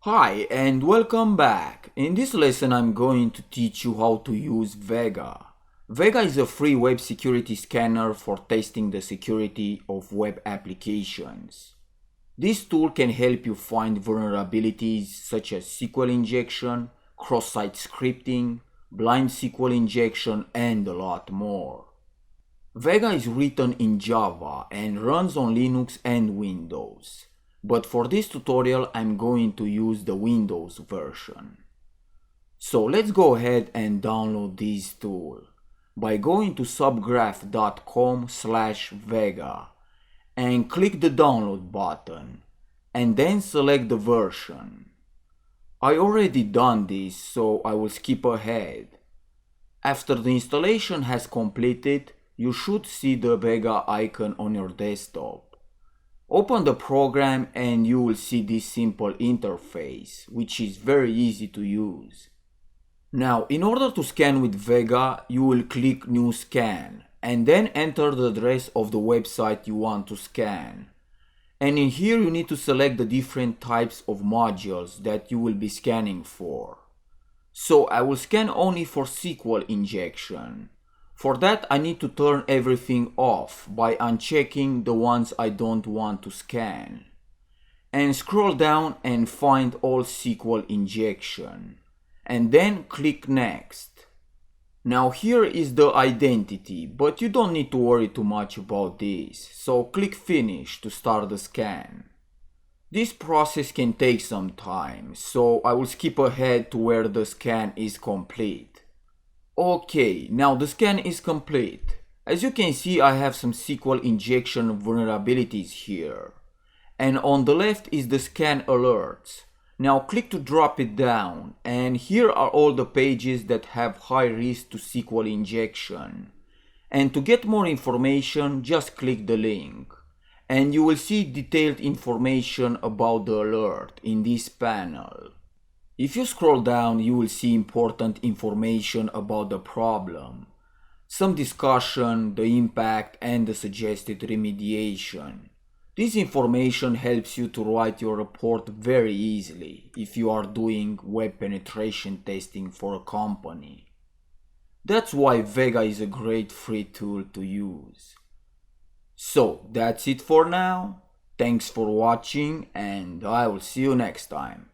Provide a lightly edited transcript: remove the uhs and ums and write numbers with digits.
Hi and welcome back. In this lesson I'm going to teach you how to use Vega. Vega is a free web security scanner for testing the security of web applications. This tool can help you find vulnerabilities such as SQL injection, cross-site scripting, blind SQL injection, and a lot more. Vega is written in Java and runs on Linux and Windows. But for this tutorial I'm going to use the Windows version. So let's go ahead and download this tool by going to subgraph.com/Vega and click the download button and then select the version. I already done this, so I will skip ahead. After the installation has completed, you should see the Vega icon on your desktop. Open the program and you will see this simple interface, which is very easy to use. Now, in order to scan with Vega, you will click New Scan and then enter the address of the website you want to scan. And in here you need to select the different types of modules that you will be scanning for. So I will scan only for SQL injection. For that I need to turn everything off by unchecking the ones I don't want to scan. And scroll down and find all SQL injection. And then click Next. Now here is the identity, but you don't need to worry too much about this. So click Finish to start the scan. This process can take some time, so I will skip ahead to where the scan is complete. Okay, now the scan is complete. As you can see, I have some SQL injection vulnerabilities here. And on the left is the scan alerts. Now click to drop it down, and here are all the pages that have high risk to SQL injection. And to get more information, just click the link. And you will see detailed information about the alert in this panel. If you scroll down, you will see important information about the problem, some discussion, the impact, and the suggested remediation. This information helps you to write your report very easily if you are doing web penetration testing for a company. That's why Vega is a great free tool to use. So that's it for now. Thanks for watching and I will see you next time.